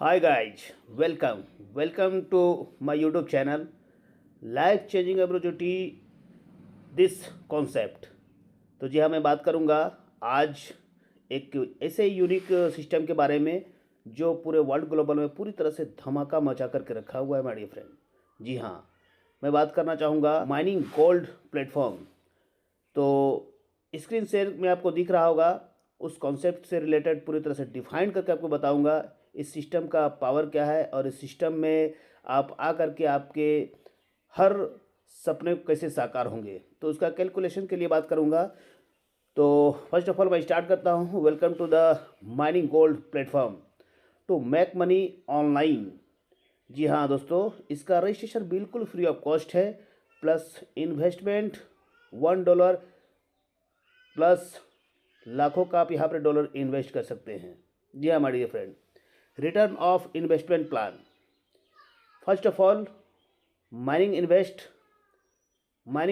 Hi guys, welcome to my YouTube channel. Life changing opportunity this concept. तो जी हाँ, मैं बात करूँगा आज एक ऐसे यूनिक सिस्टम के बारे में जो पूरे वर्ल्ड ग्लोबल में पूरी तरह से धमाका मचा करके रखा हुआ है माय डियर फ्रेंड। जी हाँ, मैं बात करना चाहूँगा माइनिंग गोल्ड प्लेटफॉर्म। तो स्क्रीन शेयर में आपको दिख रहा होगा, उस कॉन्सेप्ट से रिलेटेड पूरी तरह से डिफाइन करके आपको बताऊंगा इस सिस्टम का पावर क्या है और इस सिस्टम में आप आ करके आपके हर सपने कैसे साकार होंगे, तो उसका कैलकुलेशन के लिए बात करूंगा। तो फर्स्ट ऑफ ऑल मैं स्टार्ट करता हूं। Welcome to the mining gold platform to make money online. जी हाँ दोस्तों, इसका रजिस्ट्रेशन बिल्कुल फ्री ऑफ कॉस्ट है, प्लस इन्वेस्टमेंट $1 प्लस लाखों का आप यहाँ पर डॉलर इन्वेस्ट कर सकते हैं। जी हाँ my dear friend, return of investment plan. First of all mining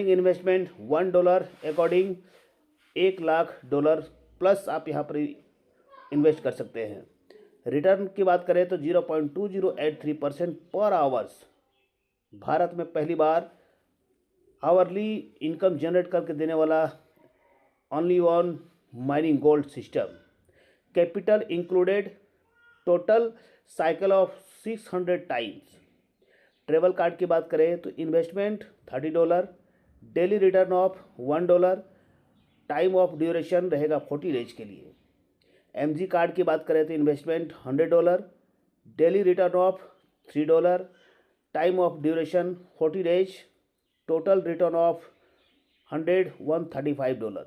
investment $1 according $1,00,000 plus आप यहाँ पर इन्वेस्ट कर सकते हैं। रिटर्न की बात करें तो 0.2083% पर आवर्स। भारत में पहली बार आवरली इनकम जनरेट करके देने वाला only on mining gold system. Capital included, total cycle of 600 times. Travel card की बात करें तो investment $30, daily return of $1, time of duration रहेगा 40 डेज के लिए। एमजी कार्ड की बात करें तो investment $100, daily return of $3, time of duration 40 days, total return of $135।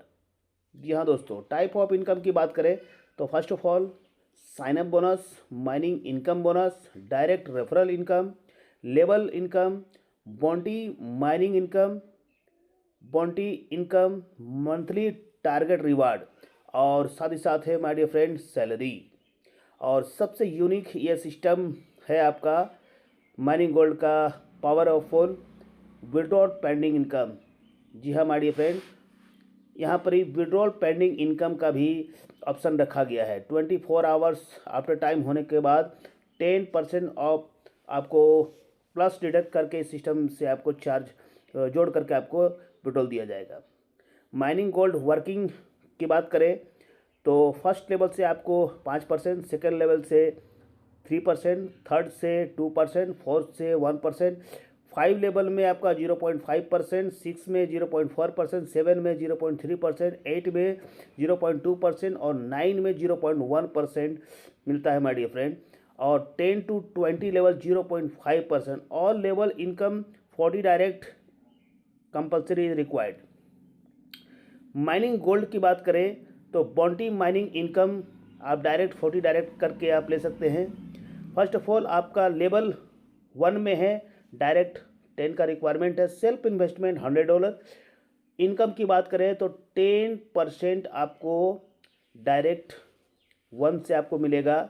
जी हाँ दोस्तों, टाइप ऑफ इनकम की बात करें तो first of all sign up bonus, mining income bonus, direct referral income, level income, bounty mining income, bounty income, monthly target reward और साथ ही साथ है माय डियर फ्रेंड सैलरी। और सबसे यूनिक ये सिस्टम है आपका माइनिंग गोल्ड का पावरफुल विड्रॉल पेंडिंग इनकम। जी हाँ माय डियर फ्रेंड, यहाँ पर ही विड्रॉल पेंडिंग इनकम का भी ऑप्शन रखा गया है। 24 आवर्स आफ्टर टाइम होने के बाद 10% ऑफ आपको प्लस डिडक्ट करके इस सिस्टम से आपको चार्ज जोड़ करके आपको विड्रॉल दिया जाएगा। माइनिंग गोल्ड वर्किंग की बात करें तो फर्स्ट लेवल से आपको 5%, सेकेंड लेवल से 3%, थर्ड से 2%, फोर्थ से 1%, 5 लेवल में आपका 0.5%, 6 में 0.4%, 7 में 0.3%, 8 में 0.2% और 9 में 0.1% मिलता है माय डियर फ्रेंड। और 10 to 20 level 0.5%। All level income 40 direct compulsory required. Mining gold की बात करें तो बॉन्टी माइनिंग इनकम आप डायरेक्ट 40 डायरेक्ट करके आप ले सकते हैं। फर्स्ट ऑफ ऑल आपका लेवल 1 में है, डायरेक्ट 10 का रिक्वायरमेंट है। Self investment $100। इनकम की बात करें तो 10% आपको डायरेक्ट 1 से आपको मिलेगा।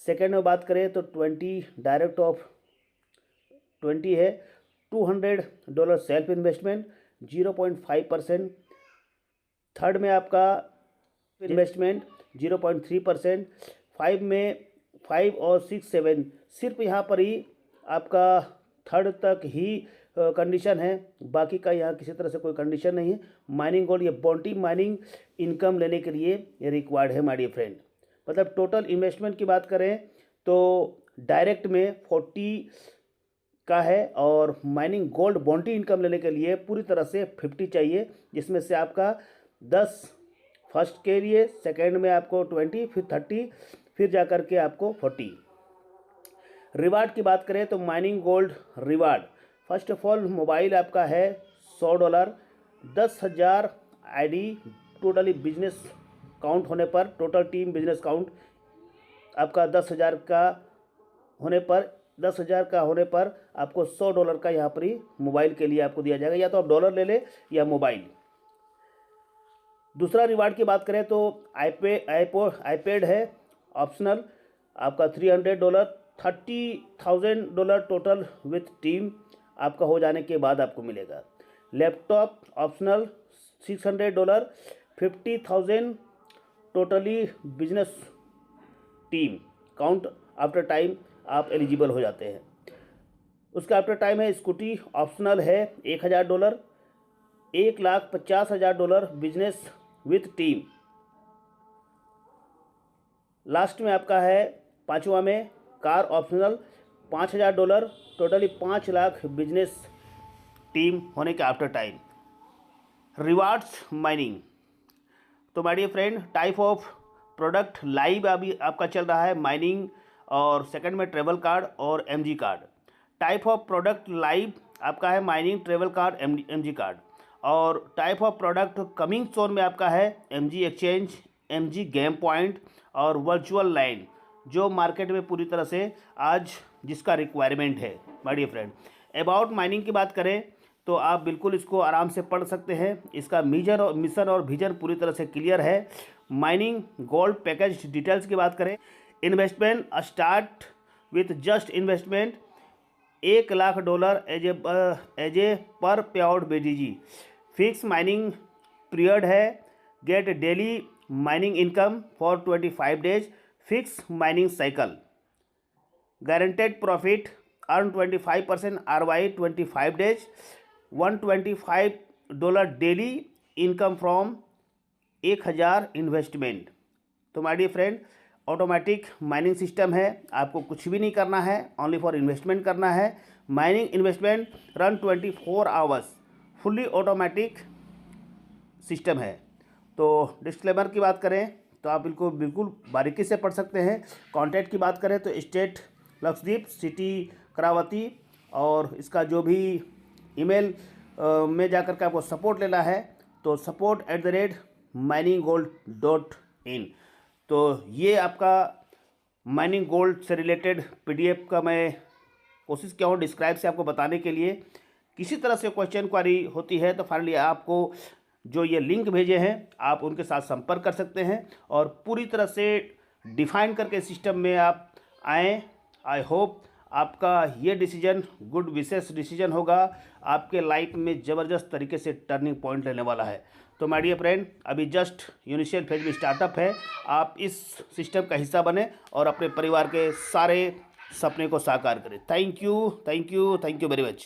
सेकेंड में बात करें तो 20 डायरेक्ट ऑफ 20 है। $200 सेल्फ इन्वेस्टमेंट, 0.5%। थर्ड में आपका इन्वेस्टमेंट 0.3%। 5 में 5 और 6, 7 सिर्फ यहाँ पर ही आपका थर्ड तक ही कंडीशन है, बाकी का यहाँ किसी तरह से कोई कंडीशन नहीं है। माइनिंग गोल्ड ये बॉन्टी माइनिंग इनकम लेने के लिए ये रिक्वायर्ड है माय डियर फ्रेंड। मतलब टोटल इन्वेस्टमेंट की बात करें तो डायरेक्ट में 40 का है और माइनिंग गोल्ड बॉन्टी इनकम लेने के लिए पूरी तरह से 50 चाहिए, जिसमें से आपका 10 फर्स्ट के लिए, सेकेंड में आपको 20, फिर 30, फिर जा कर के आपको 40। रिवार्ड की बात करें तो mining gold reward first of all mobile आपका है $100, 10,000 आईडी टोटली बिजनेस काउंट होने पर, टोटल टीम बिजनेस काउंट आपका 10,000 का होने पर आपको $100 का यहाँ पर ही मोबाइल के लिए आपको दिया जाएगा, या तो आप डॉलर ले ले या मोबाइल। दूसरा रिवार्ड की बात करें तो आईपैड है ऑप्शनल, आपका $300, $30,000 टोटल विथ टीम आपका हो जाने के बाद आपको मिलेगा। Laptop optional $600, 50,000 totally business team count after time आप एलिजिबल हो जाते हैं। उसका आफ्टर टाइम है स्कूटी ऑप्शनल है $1,000, $1,50,000 बिजनेस विथ टीम। लास्ट में आपका है 5वां में car optional $5,000, totally 5 lakh business team होने के आफ्टर टाइम। रिवार्ड्स माइनिंग, तो my dear friend type of product live अभी आपका चल रहा है माइनिंग, और सेकंड में ट्रेवल कार्ड और MG card. Type of product live आपका है mining, travel card, MG card. और type of product coming soon में आपका है MG exchange, MG game point और वर्चुअल लाइन, जो मार्केट में पूरी तरह से आज जिसका रिक्वायरमेंट है। My dear friend about mining की बात करें तो आप बिल्कुल इसको आराम से पढ़ सकते हैं। इसका मिशन और विजन पूरी तरह से क्लियर है। माइनिंग गोल्ड पैकेज डिटेल्स की बात करें, investment start with just investment $1,00,000 as a per pay out BTG। Fix mining period है, get daily mining income for 25 days, fix mining cycle, guaranteed profit, earn 25% ROI 25 days, $125 daily income from 1,000 investment. तो my dear friend automatic mining system है, आपको कुछ भी नहीं करना है, only for investment करना है। Mining investment run 24 hours, fully automatic system है। तो डिस्क्लेमर की बात करें तो आप बिल्कुल बारीकी से पढ़ सकते हैं। कॉन्टैक्ट की बात करें तो स्टेट लक्षद्वीप, सिटी करावती, और इसका जो भी ईमेल में जाकर के आपको सपोर्ट लेना है तो support@mininggold.in। तो ये आपका माइनिंग गोल्ड से रिलेटेड PDF का मैं कोशिश किया हूँ डिस्क्राइब से आपको बताने के लिए। किसी तरह से क्वेश्चन क्वारी होती है तो फाइनली आपको जो ये लिंक भेजे हैं आप उनके साथ संपर्क कर सकते हैं और पूरी तरह से डिफाइन करके सिस्टम में आप आएँ। आई होप आपका ये डिसीजन गुड विशेष डिसीजन होगा, आपके लाइफ में ज़बरदस्त तरीके से टर्निंग पॉइंट लेने वाला है। तो माय डियर फ्रेंड अभी जस्ट इनिशियल फेज में स्टार्टअप है, आप इस सिस्टम का हिस्सा बने और अपने परिवार के सारे सपने को साकार करें। Thank you very much.